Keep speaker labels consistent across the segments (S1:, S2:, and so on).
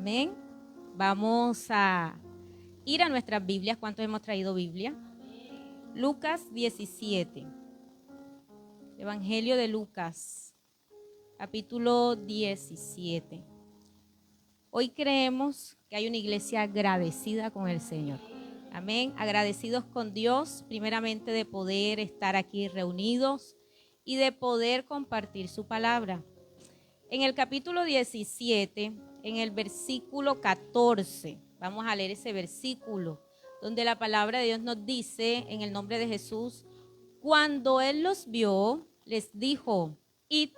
S1: Amén. Vamos a ir a nuestras Biblias. ¿Cuántos hemos traído Biblia? Lucas 17. Evangelio de Lucas, capítulo 17. Hoy creemos que hay una iglesia agradecida con el Señor. Amén. Agradecidos con Dios, primeramente de poder estar aquí reunidos y de poder compartir su palabra. En el capítulo 17, en el versículo 14, vamos a leer ese versículo, donde la palabra de Dios nos dice, en el nombre de Jesús, cuando Él los vio, les dijo, id,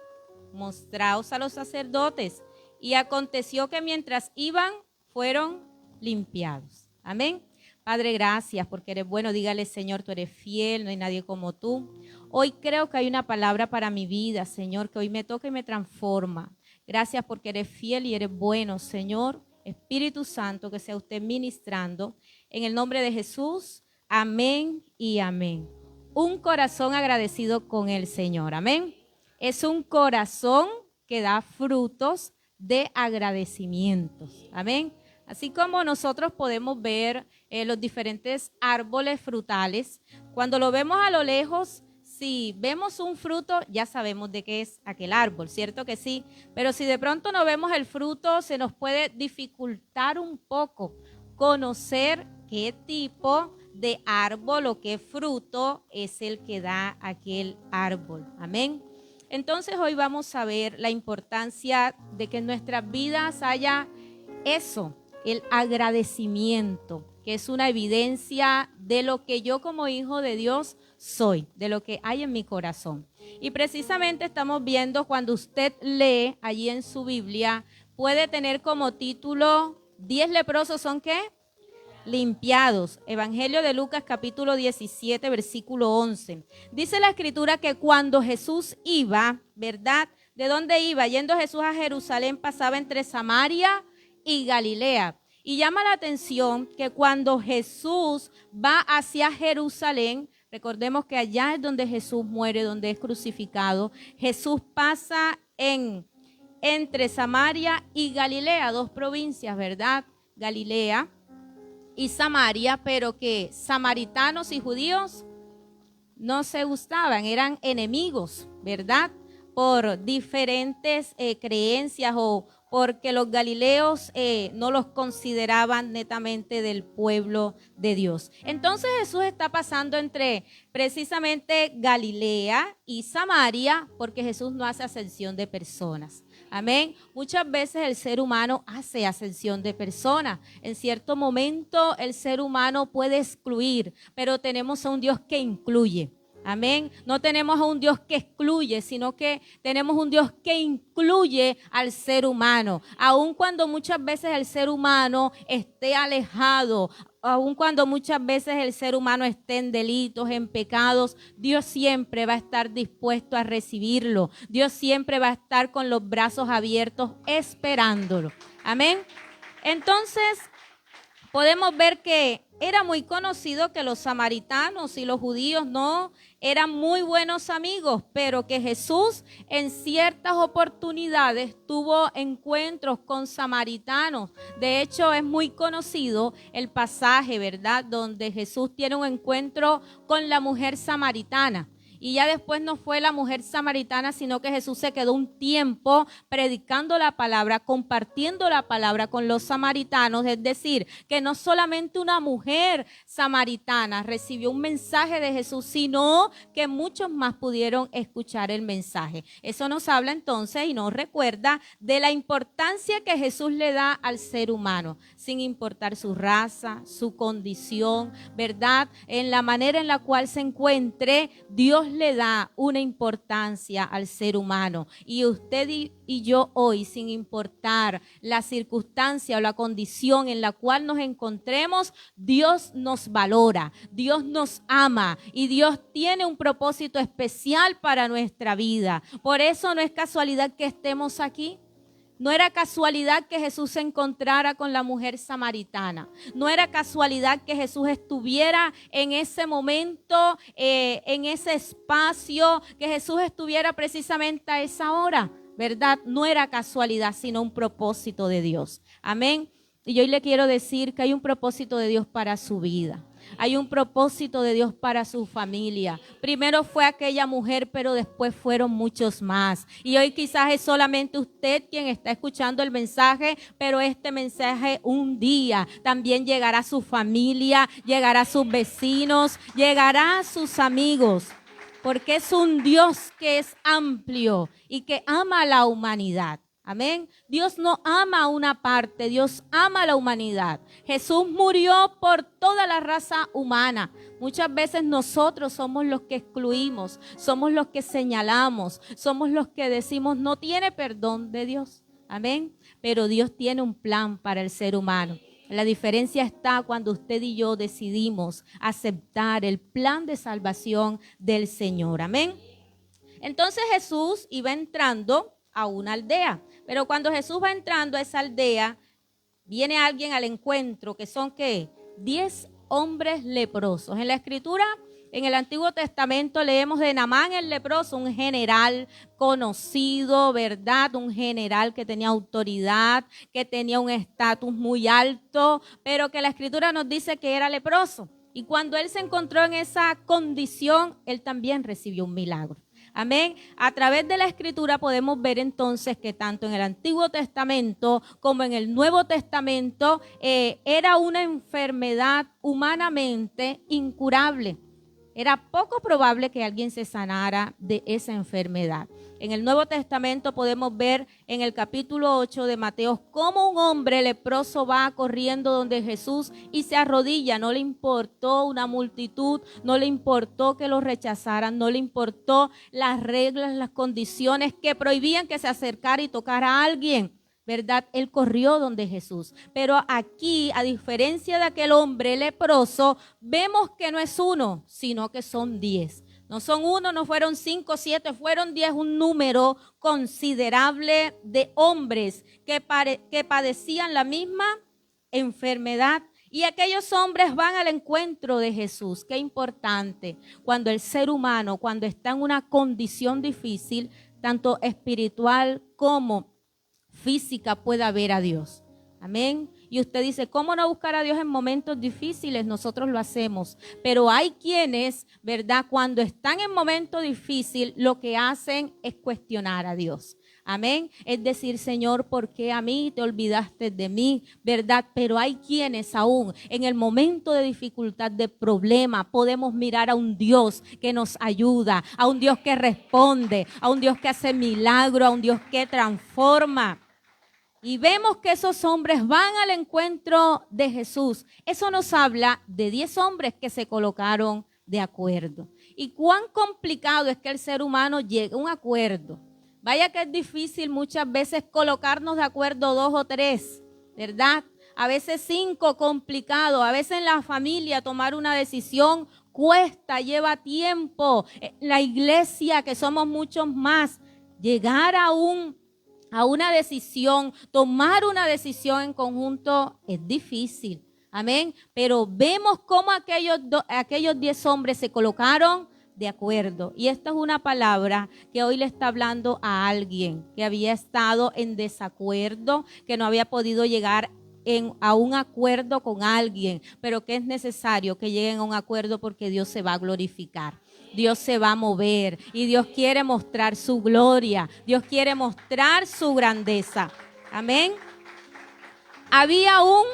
S1: mostraos a los sacerdotes. Y aconteció que mientras iban, fueron limpiados. Amén. Padre, gracias porque eres bueno. Dígale, Señor, tú eres fiel, no hay nadie como tú. Hoy creo que hay una palabra para mi vida, Señor, que hoy me toca y me transforma. Gracias porque eres fiel y eres bueno, Señor. Espíritu Santo, que sea usted ministrando. En el nombre de Jesús, amén y amén. Un corazón agradecido con el Señor, amén. Es un corazón que da frutos de agradecimientos, amén. Así como nosotros podemos ver los diferentes árboles frutales, cuando lo vemos a lo lejos, si vemos un fruto, ya sabemos de qué es aquel árbol, ¿cierto que sí? Pero si de pronto no vemos el fruto, se nos puede dificultar un poco conocer qué tipo de árbol o qué fruto es el que da aquel árbol, amén. Entonces hoy vamos a ver la importancia de que en nuestras vidas haya eso, el agradecimiento, que es una evidencia de lo que yo como hijo de Dios soy, de lo que hay en mi corazón. Y precisamente estamos viendo cuando usted lee allí en su Biblia, puede tener como título, 10 leprosos son ¿qué? Limpiados. Evangelio de Lucas capítulo 17 versículo 11. Dice la escritura que cuando Jesús iba, ¿verdad? ¿De dónde iba? Yendo Jesús a Jerusalén, pasaba entre Samaria y Galilea. Y llama la atención que cuando Jesús va hacia Jerusalén, recordemos que allá es donde Jesús muere, donde es crucificado. Jesús pasa entre Samaria y Galilea, dos provincias, ¿verdad? Galilea y Samaria, pero que samaritanos y judíos no se gustaban, eran enemigos, ¿verdad? Por diferentes creencias o porque los galileos no los consideraban netamente del pueblo de Dios. Entonces Jesús está pasando entre precisamente Galilea y Samaria porque Jesús no hace acepción de personas. Amén. Muchas veces el ser humano hace acepción de personas. En cierto momento el ser humano puede excluir, pero tenemos a un Dios que incluye. Amén. No tenemos a un Dios que excluye, sino que tenemos un Dios que incluye al ser humano. Aun cuando muchas veces el ser humano esté alejado, aun cuando muchas veces el ser humano esté en delitos, en pecados, Dios siempre va a estar dispuesto a recibirlo. Dios siempre va a estar con los brazos abiertos esperándolo. Amén. Entonces, podemos ver que era muy conocido que los samaritanos y los judíos no eran muy buenos amigos, pero que Jesús en ciertas oportunidades tuvo encuentros con samaritanos. De hecho, es muy conocido el pasaje, ¿verdad?, donde Jesús tiene un encuentro con la mujer samaritana. Y ya después no fue la mujer samaritana, sino que Jesús se quedó un tiempo predicando la palabra, compartiendo la palabra con los samaritanos. Es decir, que no solamente una mujer samaritana recibió un mensaje de Jesús, sino que muchos más pudieron escuchar el mensaje. Eso nos habla entonces y nos recuerda de la importancia que Jesús le da al ser humano, sin importar su raza, su condición, ¿verdad? En la manera en la cual se encuentre, Dios le da una importancia al ser humano. Y usted y yo hoy, sin importar la circunstancia o la condición en la cual nos encontremos, Dios nos valora, Dios nos ama y Dios tiene un propósito especial para nuestra vida. Por eso no es casualidad que estemos aquí. No era casualidad que Jesús se encontrara con la mujer samaritana. No era casualidad que Jesús estuviera en ese momento, en ese espacio, que Jesús estuviera precisamente a esa hora. ¿verdad? No era casualidad, sino un propósito de Dios. Amén. Y yo hoy le quiero decir que hay un propósito de Dios para su vida. Hay un propósito de Dios para su familia. Primero fue aquella mujer, pero después fueron muchos más. Y hoy quizás es solamente usted quien está escuchando el mensaje, pero este mensaje un día también llegará a su familia, llegará a sus vecinos, llegará a sus amigos. Porque es un Dios que es amplio y que ama a la humanidad. Amén. Dios no ama a una parte, Dios ama a la humanidad. Jesús murió por toda la raza humana. Muchas veces nosotros somos los que excluimos, somos los que señalamos, somos los que decimos no tiene perdón de Dios. Amén. Pero Dios tiene un plan para el ser humano. La diferencia está cuando usted y yo decidimos aceptar el plan de salvación del Señor. Amén. Entonces Jesús iba entrando a una aldea. Pero cuando Jesús va entrando a esa aldea, viene alguien al encuentro, que son, ¿qué? 10 hombres leprosos. En la Escritura, en el Antiguo Testamento, leemos de Naamán el leproso, un general conocido, ¿verdad? Un general que tenía autoridad, que tenía un estatus muy alto, pero que la Escritura nos dice que era leproso. Y cuando él se encontró en esa condición, él también recibió un milagro. Amén. A través de la Escritura podemos ver entonces que tanto en el Antiguo Testamento como en el Nuevo Testamento era una enfermedad humanamente incurable. Era poco probable que alguien se sanara de esa enfermedad. En el Nuevo Testamento podemos ver en el capítulo 8 de Mateo cómo un hombre leproso va corriendo donde Jesús y se arrodilla. No le importó una multitud, no le importó que lo rechazaran, no le importó las reglas, las condiciones que prohibían que se acercara y tocara a alguien. ¿Verdad? Él corrió donde Jesús. Pero aquí, a diferencia de aquel hombre leproso, vemos que no es uno, sino que son 10. No son uno, no fueron 5, 7, fueron 10, un número considerable de hombres que padecían la misma enfermedad. Y aquellos hombres van al encuentro de Jesús. Qué importante. Cuando el ser humano, cuando está en una condición difícil, tanto espiritual como física, pueda ver a Dios. Amén. Y usted dice, ¿cómo no buscar a Dios en momentos difíciles? Nosotros lo hacemos. Pero hay quienes, ¿verdad? Cuando están en momento difícil, lo que hacen es cuestionar a Dios. Amén. Es decir, Señor, ¿por qué a mí te olvidaste de mí? ¿Verdad? Pero hay quienes aún en el momento de dificultad, de problema, podemos mirar a un Dios que nos ayuda, a un Dios que responde, a un Dios que hace milagro, a un Dios que transforma. Y vemos que esos hombres van al encuentro de Jesús. Eso nos habla de 10 hombres que se colocaron de acuerdo. Y cuán complicado es que el ser humano llegue a un acuerdo. Vaya que es difícil muchas veces colocarnos de acuerdo 2 o 3, ¿verdad? A veces 5, complicado. A veces en la familia tomar una decisión cuesta, lleva tiempo. La iglesia, que somos muchos más, llegar a una decisión, tomar una decisión en conjunto es difícil. Amén. Pero vemos cómo aquellos 10 hombres se colocaron de acuerdo. Y esta es una palabra que hoy le está hablando a alguien que había estado en desacuerdo, que no había podido llegar a un acuerdo con alguien, pero que es necesario que lleguen a un acuerdo porque Dios se va a glorificar. Dios se va a mover y Dios quiere mostrar su gloria. Dios quiere mostrar su grandeza. Amén. Había un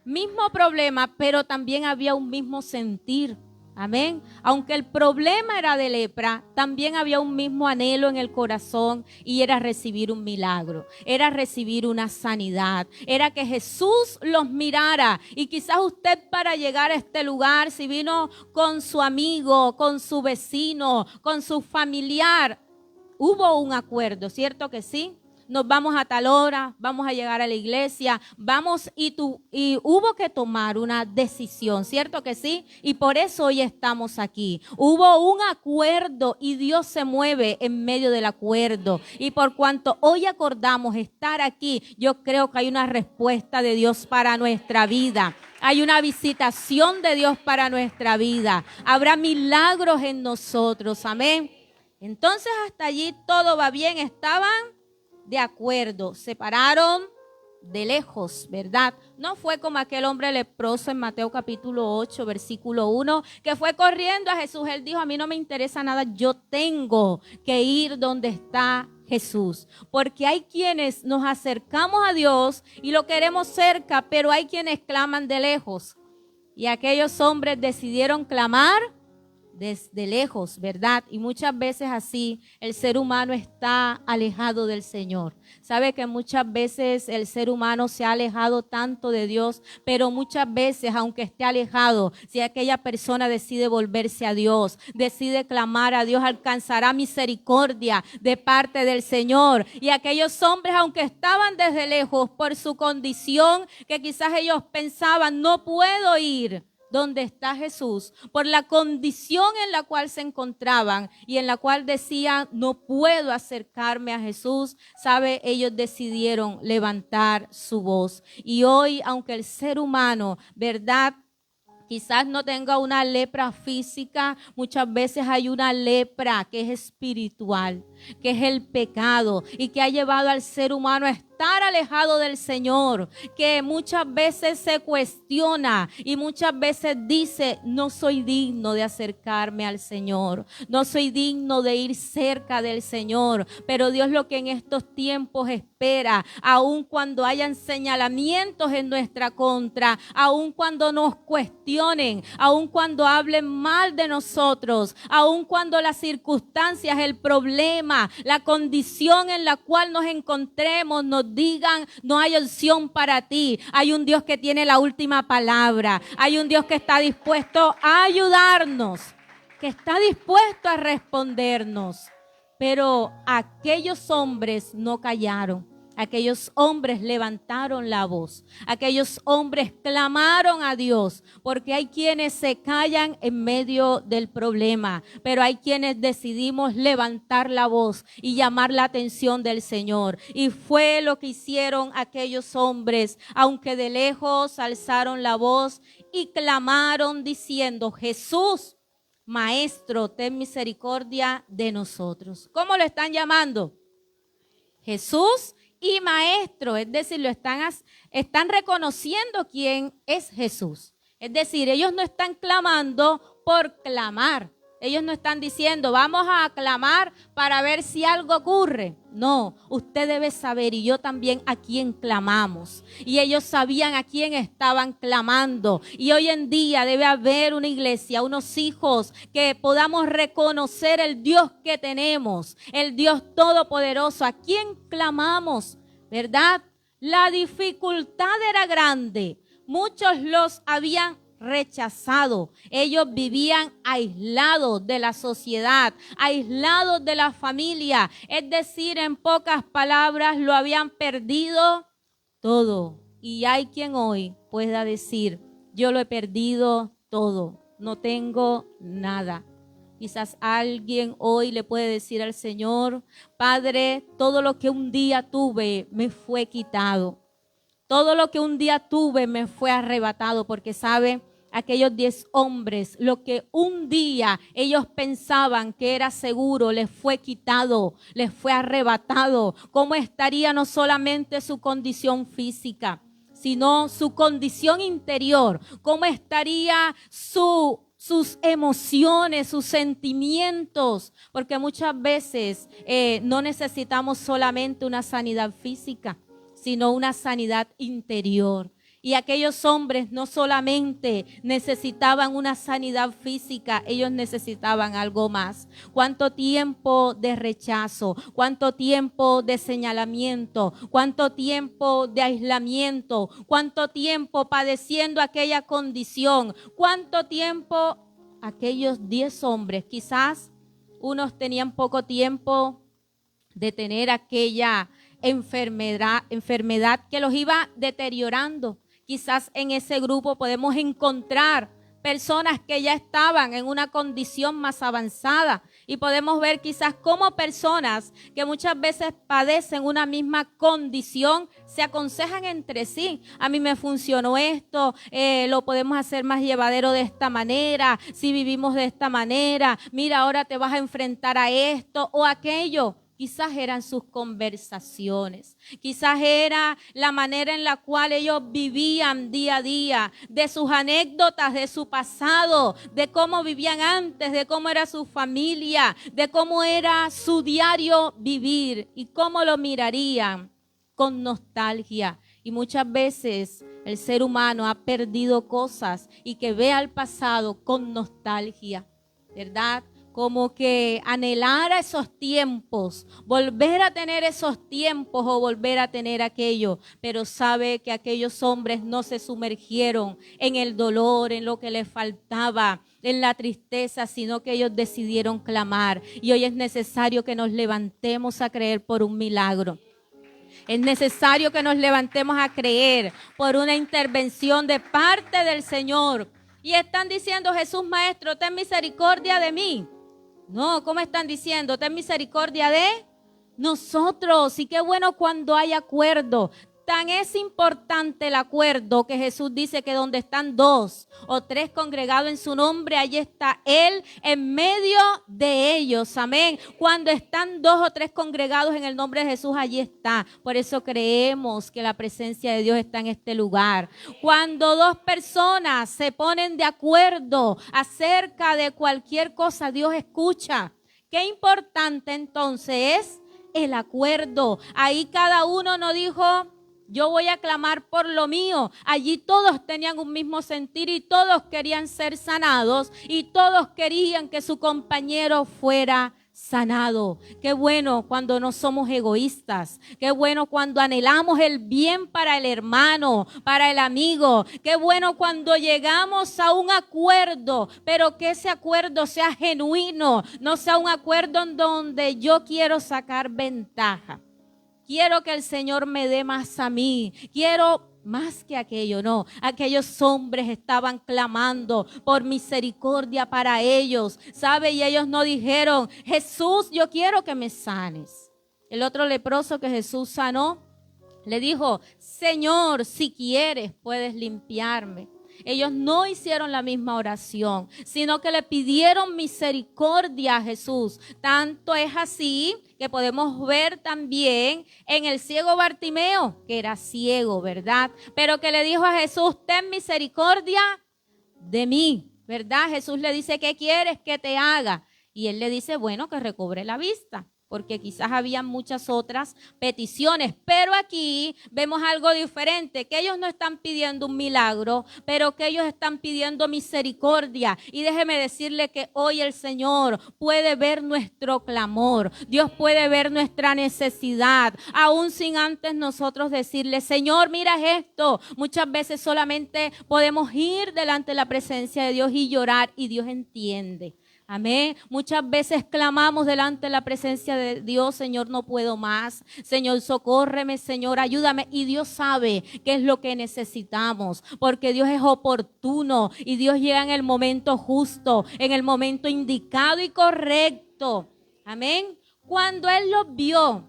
S1: mismo problema, pero también había un mismo sentir. Amén. Aunque el problema era de lepra, también había un mismo anhelo en el corazón y era recibir un milagro, era recibir una sanidad, era que Jesús los mirara. Y quizás usted, para llegar a este lugar, si vino con su amigo, con su vecino, con su familiar, hubo un acuerdo, ¿cierto que sí? Nos vamos a tal hora, vamos a llegar a la iglesia, y hubo que tomar una decisión, ¿cierto que sí? Y por eso hoy estamos aquí. Hubo un acuerdo y Dios se mueve en medio del acuerdo. Y por cuanto hoy acordamos estar aquí, yo creo que hay una respuesta de Dios para nuestra vida. Hay una visitación de Dios para nuestra vida. Habrá milagros en nosotros, amén. Entonces hasta allí todo va bien, estaban de acuerdo, se pararon de lejos, ¿verdad? No fue como aquel hombre leproso en Mateo capítulo 8, versículo 1, que fue corriendo a Jesús. Él dijo, a mí no me interesa nada, yo tengo que ir donde está Jesús. Porque hay quienes nos acercamos a Dios y lo queremos cerca, pero hay quienes claman de lejos. Y aquellos hombres decidieron clamar desde lejos, ¿verdad? Y muchas veces así el ser humano está alejado del Señor. Sabe que muchas veces el ser humano se ha alejado tanto de Dios, pero muchas veces, aunque esté alejado, si aquella persona decide volverse a Dios, decide clamar a Dios, alcanzará misericordia de parte del Señor. Y aquellos hombres, aunque estaban desde lejos por su condición, que quizás ellos pensaban, no puedo ir donde está Jesús, por la condición en la cual se encontraban y en la cual decían, no puedo acercarme a Jesús, ¿sabe? Ellos decidieron levantar su voz. Y hoy, aunque el ser humano, ¿verdad?, quizás no tenga una lepra física, muchas veces hay una lepra que es espiritual, que es el pecado y que ha llevado al ser humano a estar alejado del Señor, que muchas veces se cuestiona y muchas veces dice, no soy digno de acercarme al Señor, no soy digno de ir cerca del Señor, pero Dios lo que en estos tiempos espera, aun cuando hayan señalamientos en nuestra contra, aun cuando nos cuestionen, aun cuando hablen mal de nosotros, aun cuando las circunstancias, el problema, la condición en la cual nos encontremos, nos digan, no hay opción para ti. Hay un Dios que tiene la última palabra. Hay un Dios que está dispuesto a ayudarnos, que está dispuesto a respondernos. Pero aquellos hombres no callaron. Aquellos hombres levantaron la voz. Aquellos hombres clamaron a Dios, porque hay quienes se callan en medio del problema, pero hay quienes decidimos levantar la voz y llamar la atención del Señor. Y fue lo que hicieron aquellos hombres, aunque de lejos alzaron la voz y clamaron diciendo, Jesús, Maestro, ten misericordia de nosotros. ¿Cómo lo están llamando? Jesús y Maestro, es decir, están reconociendo quién es Jesús. Es decir, ellos no están clamando por clamar. Ellos no están diciendo, vamos a clamar para ver si algo ocurre. No, usted debe saber, y yo también, a quién clamamos. Y ellos sabían a quién estaban clamando. Y hoy en día debe haber una iglesia, unos hijos que podamos reconocer el Dios que tenemos, el Dios todopoderoso. ¿A quién clamamos? ¿Verdad? La dificultad era grande. Muchos los habían rechazado. Ellos vivían aislados de la sociedad, aislados de la familia. Es decir, en pocas palabras, lo habían perdido todo. Y hay quien hoy pueda decir, yo lo he perdido todo, no tengo nada. Quizás alguien hoy le puede decir al Señor, Padre, todo lo que un día tuve me fue quitado. Todo lo que un día tuve me fue arrebatado, porque sabe, aquellos 10 hombres, lo que un día ellos pensaban que era seguro, les fue quitado, les fue arrebatado. ¿Cómo estaría no solamente su condición física, sino su condición interior? ¿Cómo estaría sus emociones, sus sentimientos? Porque muchas veces no necesitamos solamente una sanidad física, sino una sanidad interior. Y aquellos hombres no solamente necesitaban una sanidad física, ellos necesitaban algo más. ¿Cuánto tiempo de rechazo? ¿Cuánto tiempo de señalamiento? ¿Cuánto tiempo de aislamiento? ¿Cuánto tiempo padeciendo aquella condición? ¿Cuánto tiempo aquellos 10 hombres? Quizás unos tenían poco tiempo de tener aquella enfermedad que los iba deteriorando. Quizás en ese grupo podemos encontrar personas que ya estaban en una condición más avanzada y podemos ver quizás cómo personas que muchas veces padecen una misma condición se aconsejan entre sí. A mí me funcionó esto, lo podemos hacer más llevadero de esta manera, si vivimos de esta manera, mira, ahora te vas a enfrentar a esto o aquello. Quizás eran sus conversaciones, quizás era la manera en la cual ellos vivían día a día, de sus anécdotas, de su pasado, de cómo vivían antes, de cómo era su familia, de cómo era su diario vivir y cómo lo mirarían con nostalgia. Y muchas veces el ser humano ha perdido cosas y que ve al pasado con nostalgia, ¿verdad? Como que anhelar a esos tiempos, volver a tener esos tiempos o volver a tener aquello, pero sabe que aquellos hombres no se sumergieron en el dolor, en lo que les faltaba, en la tristeza, sino que ellos decidieron clamar. Y hoy es necesario que nos levantemos a creer por un milagro. Es necesario que nos levantemos a creer por una intervención de parte del Señor. Y están diciendo, Jesús Maestro, ten misericordia de mí. No, ¿cómo están diciendo? Ten misericordia de nosotros. Y qué bueno cuando hay acuerdo. Tan es importante el acuerdo que Jesús dice que donde están 2 o 3 congregados en su nombre, allí está Él en medio de ellos. Amén. Cuando están 2 o 3 congregados en el nombre de Jesús, allí está. Por eso creemos que la presencia de Dios está en este lugar. Cuando 2 personas se ponen de acuerdo acerca de cualquier cosa, Dios escucha. Qué importante entonces es el acuerdo. Ahí cada uno no dijo, yo voy a clamar por lo mío. Allí todos tenían un mismo sentir y todos querían ser sanados y todos querían que su compañero fuera sanado. Qué bueno cuando no somos egoístas. Qué bueno cuando anhelamos el bien para el hermano, para el amigo. Qué bueno cuando llegamos a un acuerdo, pero que ese acuerdo sea genuino, no sea un acuerdo en donde yo quiero sacar ventaja. Quiero que el Señor me dé más a mí. Quiero más que aquello, no. Aquellos hombres estaban clamando por misericordia para ellos, ¿sabe? Y ellos no dijeron, Jesús, yo quiero que me sanes. El otro leproso que Jesús sanó, le dijo, Señor, si quieres, puedes limpiarme. Ellos no hicieron la misma oración, sino que le pidieron misericordia a Jesús. Tanto es así que podemos ver también en el ciego Bartimeo, que era ciego, ¿verdad? Pero que le dijo a Jesús, ten misericordia de mí, ¿verdad? Jesús le dice, ¿qué quieres que te haga? Y él le dice, bueno, que recobre la vista. Porque quizás había muchas otras peticiones, pero aquí vemos algo diferente, que ellos no están pidiendo un milagro, pero que ellos están pidiendo misericordia. Y déjeme decirle que hoy el Señor puede ver nuestro clamor, Dios puede ver nuestra necesidad, aún sin antes nosotros decirle, Señor, mira esto. Muchas veces solamente podemos ir delante de la presencia de Dios y llorar y Dios entiende. Amén. Muchas veces clamamos delante de la presencia de Dios, Señor, no puedo más. Señor, socórreme, Señor, ayúdame. Y Dios sabe qué es lo que necesitamos, porque Dios es oportuno y Dios llega en el momento justo, en el momento indicado y correcto. Amén. Cuando Él los vio,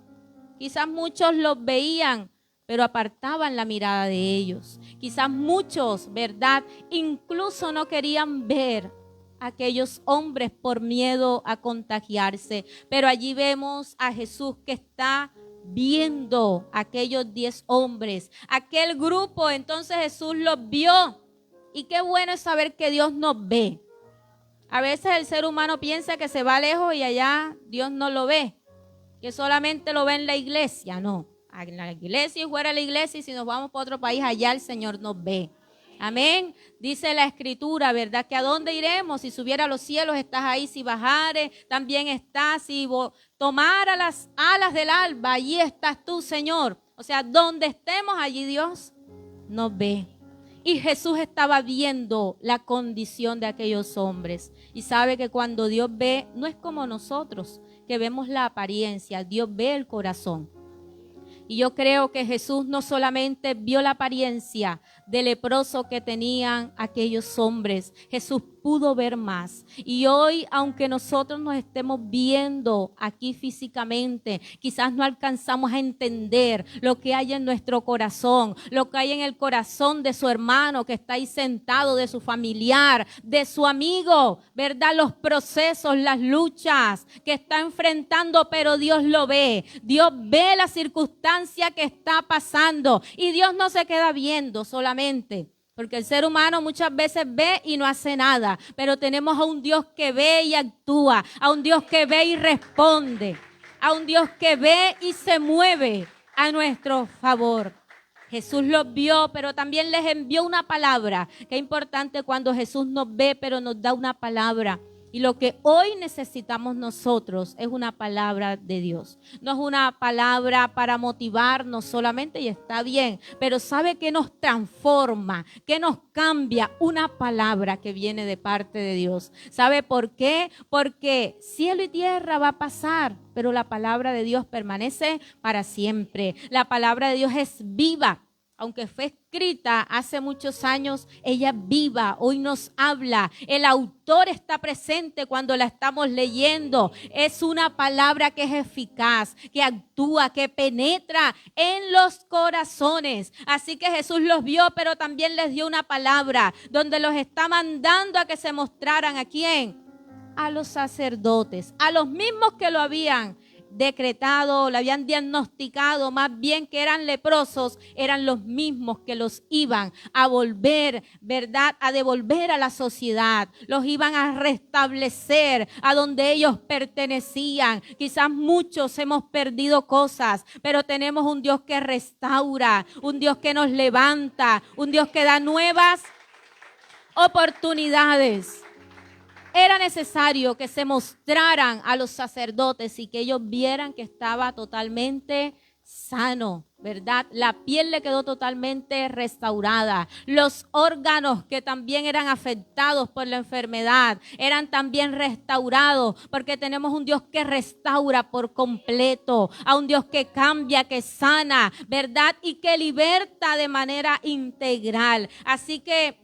S1: quizás muchos los veían, pero apartaban la mirada de ellos. Quizás muchos, ¿verdad? Incluso no querían ver aquellos hombres por miedo a contagiarse. Pero allí vemos a Jesús que está viendo a aquellos 10 hombres, aquel grupo. Entonces Jesús los vio. Y qué bueno es saber que Dios nos ve. A veces el ser humano piensa que se va lejos y allá Dios no lo ve, que solamente lo ve en la iglesia. No, en la iglesia y fuera de la iglesia, y si nos vamos para otro país, allá el Señor nos ve. Amén. Dice la Escritura, ¿verdad? Que a dónde iremos. Si subiera a los cielos, estás ahí. Si bajare, también estás. Si tomara las alas del alba, allí estás tú, Señor. O sea, donde estemos, allí Dios nos ve. Y Jesús estaba viendo la condición de aquellos hombres. Y sabe que cuando Dios ve, no es como nosotros, que vemos la apariencia. Dios ve el corazón. Y yo creo que Jesús no solamente vio la apariencia del leproso que tenían aquellos hombres. Jesús pudo ver más. Y hoy, aunque nosotros nos estemos viendo aquí físicamente, quizás no alcanzamos a entender lo que hay en nuestro corazón, lo que hay en el corazón de su hermano que está ahí sentado, de su familiar, de su amigo, ¿verdad? Los procesos, las luchas que está enfrentando, pero Dios lo ve. Dios ve la circunstancia que está pasando y Dios no se queda viendo solamente. Porque el ser humano muchas veces ve y no hace nada, pero tenemos a un Dios que ve y actúa, a un Dios que ve y responde, a un Dios que ve y se mueve a nuestro favor. Jesús los vio, pero también les envió una palabra. Qué importante cuando Jesús nos ve, pero nos da una palabra. Y lo que hoy necesitamos nosotros es una palabra de Dios. No es una palabra para motivarnos solamente, y está bien, pero ¿sabe qué nos transforma? ¿Qué nos cambia? Una palabra que viene de parte de Dios. ¿Sabe por qué? Porque cielo y tierra va a pasar, pero la palabra de Dios permanece para siempre. La palabra de Dios es viva. Aunque fue escrita hace muchos años, ella viva, hoy nos habla. El autor está presente cuando la estamos leyendo. Es una palabra que es eficaz, que actúa, que penetra en los corazones. Así que Jesús los vio, pero también les dio una palabra donde los está mandando a que se mostraran. ¿A quién? A los sacerdotes, a los mismos que lo habían decretado, lo habían diagnosticado, más bien que eran leprosos, eran los mismos que los iban a volver, ¿verdad? A devolver a la sociedad, los iban a restablecer a donde ellos pertenecían. Quizás muchos hemos perdido cosas, pero tenemos un Dios que restaura, un Dios que nos levanta, un Dios que da nuevas oportunidades. Era necesario que se mostraran a los sacerdotes y que ellos vieran que estaba totalmente sano, ¿verdad? La piel le quedó totalmente restaurada. Los órganos que también eran afectados por la enfermedad eran también restaurados, porque tenemos un Dios que restaura por completo, a un Dios que cambia, que sana, ¿verdad? Y que liberta de manera integral. Así que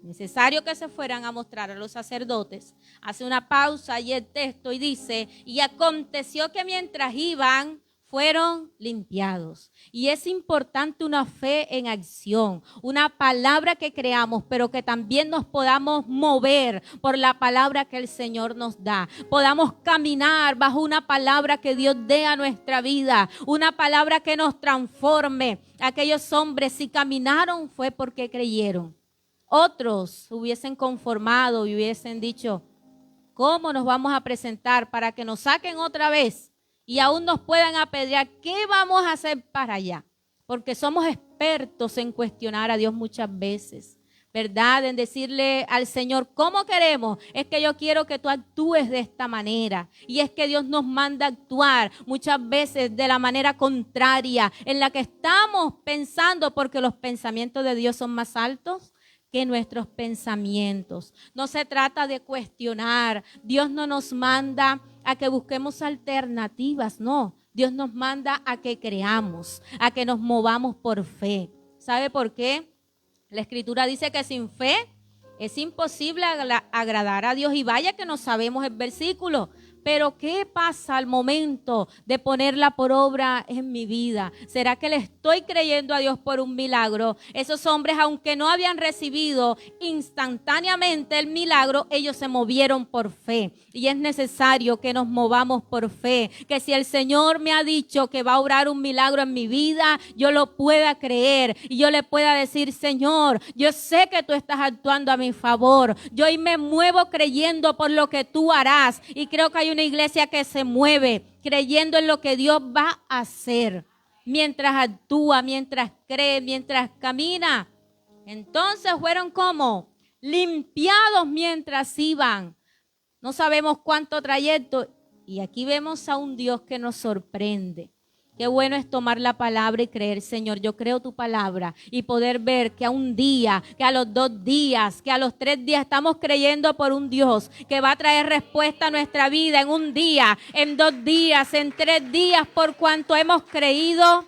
S1: necesario que se fueran a mostrar a los sacerdotes. Hace una pausa y el texto y dice, y aconteció que mientras iban, fueron limpiados. Y es importante una fe en acción, una palabra que creamos, pero que también nos podamos mover por la palabra que el Señor nos da. Podamos caminar bajo una palabra que Dios dé a nuestra vida, una palabra que nos transforme. Aquellos hombres, si caminaron, fue porque creyeron. Otros hubiesen conformado y hubiesen dicho, ¿cómo nos vamos a presentar para que nos saquen otra vez y aún nos puedan apedrear? ¿Qué vamos a hacer para allá? Porque somos expertos en cuestionar a Dios muchas veces, ¿verdad? En decirle al Señor, ¿cómo queremos? Es que yo quiero que tú actúes de esta manera. Y es que Dios nos manda a actuar muchas veces de la manera contraria, en la que estamos pensando, porque los pensamientos de Dios son más altos que nuestros pensamientos. No se trata de cuestionar. Dios no nos manda a que busquemos alternativas, no. Dios nos manda a que creamos, a que nos movamos por fe. ¿Sabe por qué? La Escritura dice que sin fe es imposible agradar a Dios. Y vaya que no sabemos el versículo. Pero ¿qué pasa al momento de ponerla por obra en mi vida? ¿Será que le estoy creyendo a Dios por un milagro? Esos hombres, aunque no habían recibido instantáneamente el milagro, ellos se movieron por fe. Y es necesario que nos movamos por fe. Que si el Señor me ha dicho que va a obrar un milagro en mi vida, yo lo pueda creer. Y yo le pueda decir, Señor, yo sé que tú estás actuando a mi favor. Yo hoy me muevo creyendo por lo que tú harás. Y creo que hay una iglesia que se mueve creyendo en lo que Dios va a hacer. Mientras actúa, mientras cree, mientras camina. Entonces fueron como limpiados mientras iban. No sabemos cuánto trayecto. Y aquí vemos a un Dios que nos sorprende. Qué bueno es tomar la palabra y creer, Señor, yo creo tu palabra, y poder ver que a un día, que a los 2 días, que a los 3 días estamos creyendo por un Dios que va a traer respuesta a nuestra vida en un día, en 2 días, en 3 días, por cuanto hemos creído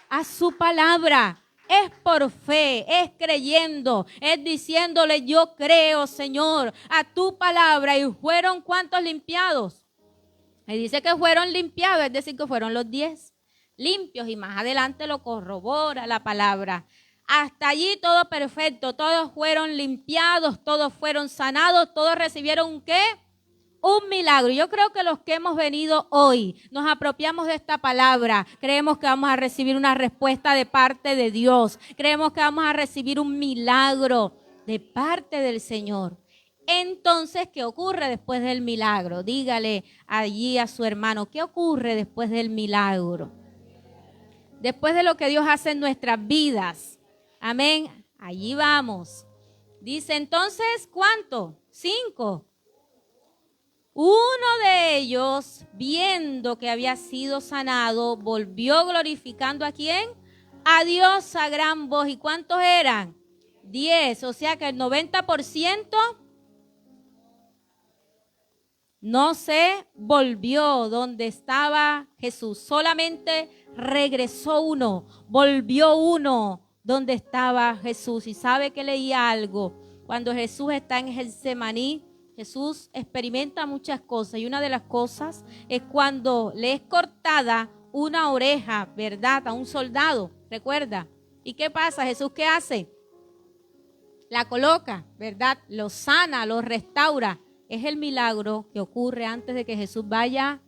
S1: a su palabra. Es por fe, es creyendo, es diciéndole yo creo, Señor, a tu palabra. ¿Y fueron cuántos limpiados? Y dice que fueron limpiados, es decir, que fueron los 10 limpios, y más adelante lo corrobora la palabra. Hasta allí todo perfecto, todos fueron limpiados, todos fueron sanados, todos recibieron ¿un qué? Un milagro. Yo creo que los que hemos venido hoy nos apropiamos de esta palabra. Creemos que vamos a recibir una respuesta de parte de Dios. Creemos que vamos a recibir un milagro de parte del Señor. Entonces, ¿qué ocurre después del milagro? Dígale allí a su hermano, ¿qué ocurre después del milagro? Después de lo que Dios hace en nuestras vidas. Amén. Allí vamos. Dice entonces, ¿cuánto? 5. Uno de ellos, viendo que había sido sanado, volvió glorificando ¿a quién? A Dios a gran voz. ¿Y cuántos eran? 10. O sea que el 90% no se volvió donde estaba Jesús. Solamente regresó uno, volvió uno donde estaba Jesús. Y sabe que leía algo. Cuando Jesús está en Getsemaní, Jesús experimenta muchas cosas. Y una de las cosas es cuando le es cortada una oreja, ¿verdad? A un soldado, ¿recuerda? ¿Y qué pasa? Jesús, ¿qué hace? La coloca, ¿verdad? Lo sana, lo restaura. Es el milagro que ocurre antes de que Jesús vaya,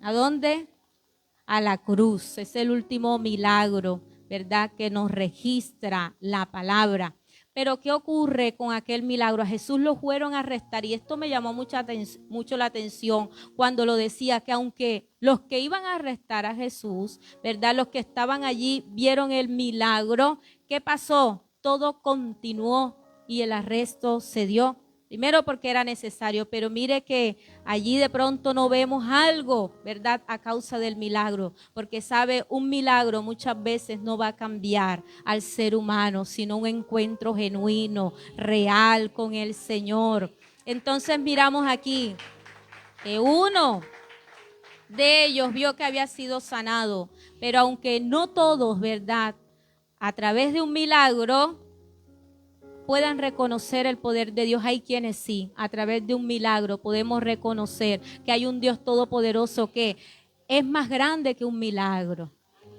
S1: ¿a dónde? A la cruz. Es el último milagro, ¿verdad? Que nos registra la palabra. Pero ¿qué ocurre con aquel milagro? A Jesús lo fueron a arrestar, y esto me llamó mucho la atención cuando lo decía, que aunque los que iban a arrestar a Jesús, ¿verdad? Los que estaban allí vieron el milagro. ¿Qué pasó? Todo continuó y el arresto se dio. Primero porque era necesario, pero mire que allí de pronto no vemos algo, ¿verdad? A causa del milagro, porque sabe, un milagro muchas veces no va a cambiar al ser humano, sino un encuentro genuino, real con el Señor. Entonces miramos aquí que uno de ellos vio que había sido sanado, pero aunque no todos, ¿verdad? A través de un milagro puedan reconocer el poder de Dios. Hay quienes sí, a través de un milagro podemos reconocer que hay un Dios todopoderoso que es más grande que un milagro,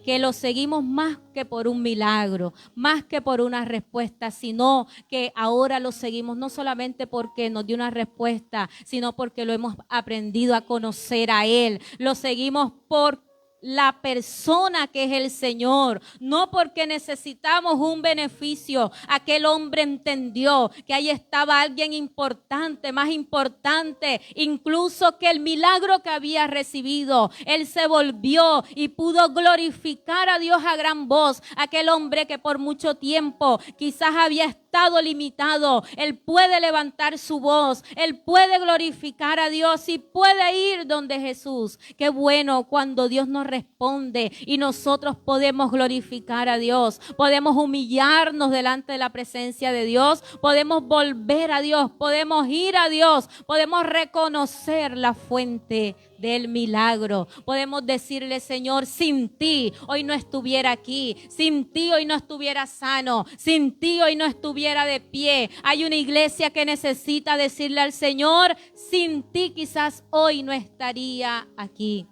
S1: que lo seguimos más que por un milagro, más que por una respuesta, sino que ahora lo seguimos no solamente porque nos dio una respuesta, sino porque lo hemos aprendido a conocer a Él. Lo seguimos por la persona que es el Señor, no porque necesitamos un beneficio. Aquel hombre entendió que ahí estaba alguien importante, más importante incluso que el milagro que había recibido. Él se volvió y pudo glorificar a Dios a gran voz. Aquel hombre que por mucho tiempo quizás había estado limitado, él puede levantar su voz, él puede glorificar a Dios y puede ir donde Jesús. Qué bueno cuando Dios nos responde y nosotros podemos glorificar a Dios, podemos humillarnos delante de la presencia de Dios, podemos volver a Dios, podemos ir a Dios, podemos reconocer la fuente del milagro. Podemos decirle, Señor, sin ti hoy no estuviera aquí, sin ti hoy no estuviera sano, sin ti hoy no estuviera de pie. Hay una iglesia que necesita decirle al Señor, sin ti quizás hoy no estaría aquí.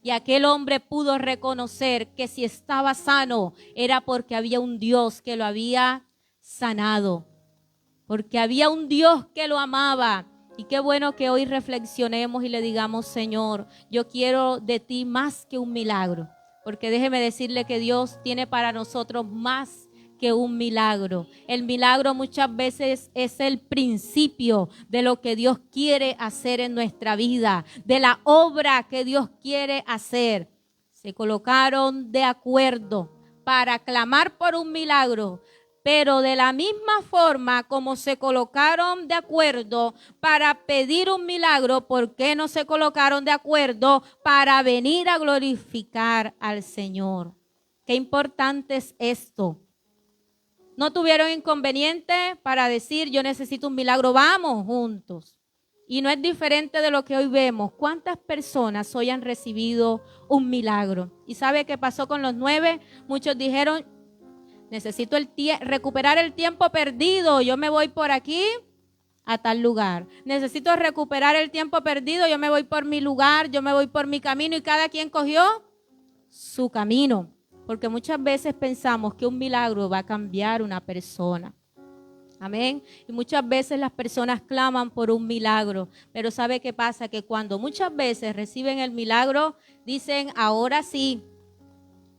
S1: Y aquel hombre pudo reconocer que si estaba sano era porque había un Dios que lo había sanado, porque había un Dios que lo amaba. Y qué bueno que hoy reflexionemos y le digamos, Señor, yo quiero de ti más que un milagro, porque déjeme decirle que Dios tiene para nosotros más que un milagro. El milagro muchas veces es el principio de lo que Dios quiere hacer en nuestra vida, de la obra que Dios quiere hacer. Se colocaron de acuerdo para clamar por un milagro, pero de la misma forma como se colocaron de acuerdo para pedir un milagro, ¿por qué no se colocaron de acuerdo para venir a glorificar al Señor? Qué importante es esto. No tuvieron inconveniente para decir, yo necesito un milagro, vamos juntos. Y no es diferente de lo que hoy vemos. ¿Cuántas personas hoy han recibido un milagro? ¿Y sabe qué pasó con los 9? Muchos dijeron, Necesito recuperar el tiempo perdido. Yo me voy por aquí a tal lugar. Necesito recuperar el tiempo perdido. Yo me voy por mi lugar, yo me voy por mi camino y cada quien cogió su camino. Porque muchas veces pensamos que un milagro va a cambiar una persona. Amén. Y muchas veces las personas claman por un milagro. Pero ¿sabe qué pasa? Que cuando muchas veces reciben el milagro, dicen, ahora sí,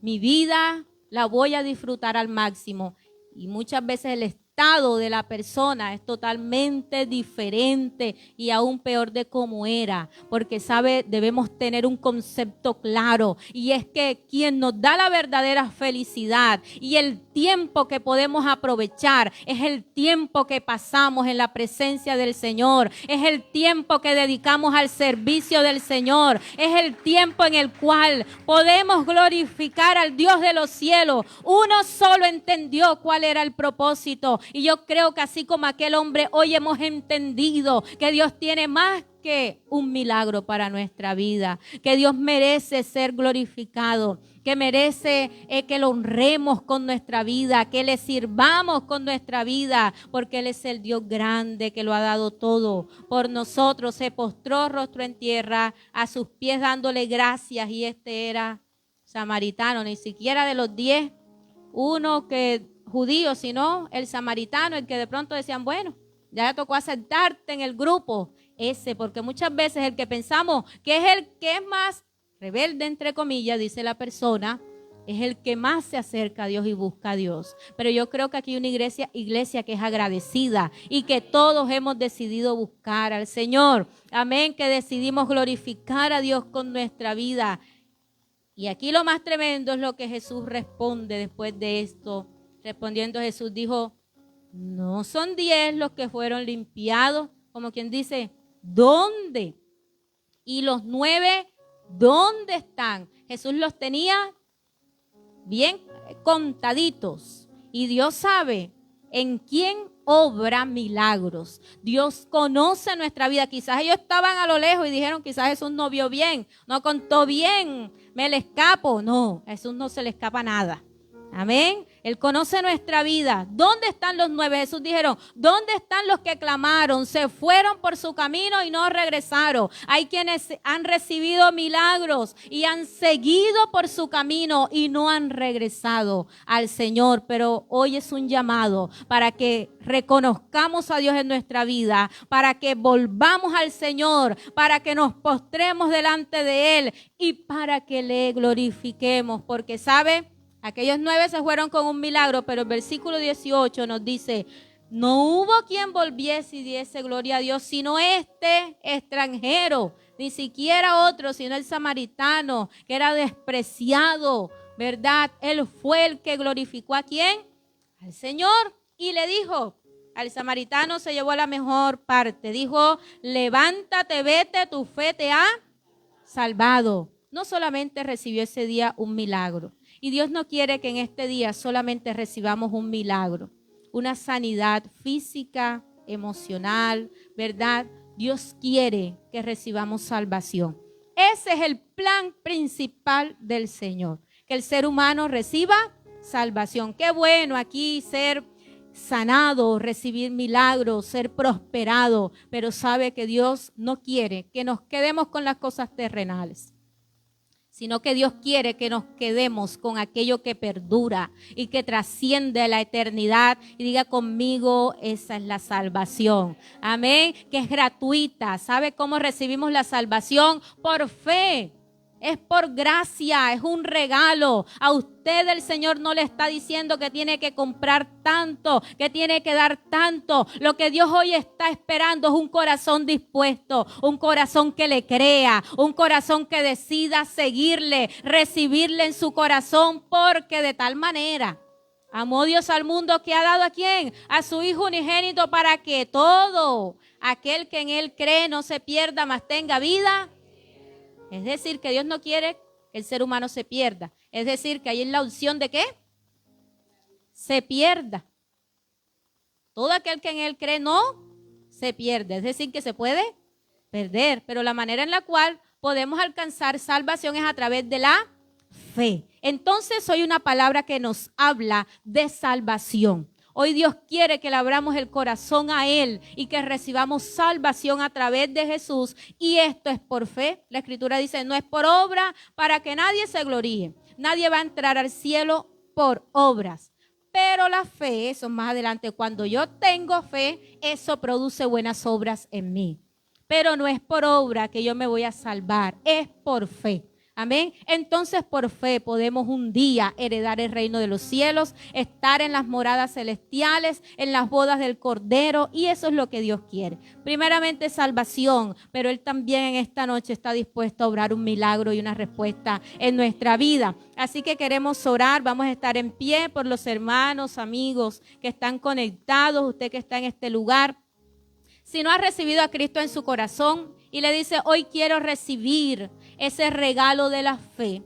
S1: mi vida la voy a disfrutar al máximo. Y muchas veces el estado de la persona es totalmente diferente y aún peor de cómo era. Porque, ¿sabe? Debemos tener un concepto claro. Y es que quien nos da la verdadera felicidad y el tiempo que podemos aprovechar es el tiempo que pasamos en la presencia del Señor. Es el tiempo que dedicamos al servicio del Señor. Es el tiempo en el cual podemos glorificar al Dios de los cielos. Uno solo entendió cuál era el propósito. Y yo creo que así como aquel hombre, hoy hemos entendido que Dios tiene más que un milagro para nuestra vida, que Dios merece ser glorificado, que merece que lo honremos con nuestra vida, que le sirvamos con nuestra vida, porque Él es el Dios grande que lo ha dado todo por nosotros. Se postró rostro en tierra a sus pies dándole gracias, y este era samaritano, ni siquiera de los 10, uno que judío, sino el samaritano, el que de pronto decían, bueno, ya le tocó aceptarte en el grupo ese, porque muchas veces el que pensamos que es el que es más rebelde, entre comillas, dice la persona, es el que más se acerca a Dios y busca a Dios. Pero yo creo que aquí hay una iglesia que es agradecida y que todos hemos decidido buscar al Señor. Amén, que decidimos glorificar a Dios con nuestra vida. Y aquí lo más tremendo es lo que Jesús responde después de esto. Respondiendo Jesús dijo, no son 10 los que fueron limpiados, como quien dice, ¿dónde? Y los 9, ¿dónde están? Jesús los tenía bien contaditos. Y Dios sabe en quién obra milagros. Dios conoce nuestra vida. Quizás ellos estaban a lo lejos y dijeron, quizás Jesús no vio bien, no contó bien, me le escapo. No, a Jesús no se le escapa nada. Amén. Él conoce nuestra vida. ¿Dónde están los 9? Jesús dijeron, ¿dónde están los que clamaron? Se fueron por su camino y no regresaron. Hay quienes han recibido milagros y han seguido por su camino y no han regresado al Señor. Pero hoy es un llamado para que reconozcamos a Dios en nuestra vida, para que volvamos al Señor, para que nos postremos delante de Él y para que le glorifiquemos. Porque, ¿sabe? Aquellos 9 se fueron con un milagro, pero el versículo 18 nos dice, no hubo quien volviese y diese gloria a Dios, sino este extranjero, ni siquiera otro, sino el samaritano, que era despreciado, ¿verdad? Él fue el que glorificó ¿a quién? Al Señor. Y le dijo, al samaritano se llevó la mejor parte, dijo, levántate, vete, tu fe te ha salvado. No solamente recibió ese día un milagro. Y Dios no quiere que en este día solamente recibamos un milagro, una sanidad física, emocional, ¿verdad? Dios quiere que recibamos salvación. Ese es el plan principal del Señor, que el ser humano reciba salvación. Qué bueno aquí ser sanado, recibir milagros, ser prosperado, pero sabe que Dios no quiere que nos quedemos con las cosas terrenales, sino que Dios quiere que nos quedemos con aquello que perdura y que trasciende la eternidad. Y diga conmigo, esa es la salvación. Amén, que es gratuita. ¿Sabe cómo recibimos la salvación? Por fe. Es por gracia, es un regalo. A usted el Señor no le está diciendo que tiene que comprar tanto, que tiene que dar tanto. Lo que Dios hoy está esperando es un corazón dispuesto, un corazón que le crea, un corazón que decida seguirle, recibirle en su corazón, porque de tal manera amó Dios al mundo que ha dado ¿a quién? A su Hijo unigénito, para que todo aquel que en Él cree no se pierda, mas tenga vida. Es decir, que Dios no quiere que el ser humano se pierda. Es decir, que hay la opción de que se pierda. Todo aquel que en Él cree no se pierde. Es decir, que se puede perder. Pero la manera en la cual podemos alcanzar salvación es a través de la fe. Entonces hoy una palabra que nos habla de salvación. Hoy Dios quiere que le abramos el corazón a Él y que recibamos salvación a través de Jesús. Y esto es por fe. La Escritura dice, no es por obra para que nadie se gloríe. Nadie va a entrar al cielo por obras. Pero la fe, eso más adelante, cuando yo tengo fe, eso produce buenas obras en mí. Pero no es por obra que yo me voy a salvar, es por fe. Amén. Entonces por fe podemos un día heredar el reino de los cielos, estar en las moradas celestiales, en las bodas del Cordero, y eso es lo que Dios quiere. Primeramente salvación, pero Él también en esta noche está dispuesto a obrar un milagro y una respuesta en nuestra vida. Así que queremos orar, vamos a estar en pie por los hermanos, amigos que están conectados, usted que está en este lugar. Si no ha recibido a Cristo en su corazón y le dice, hoy quiero recibir ese regalo de la fe,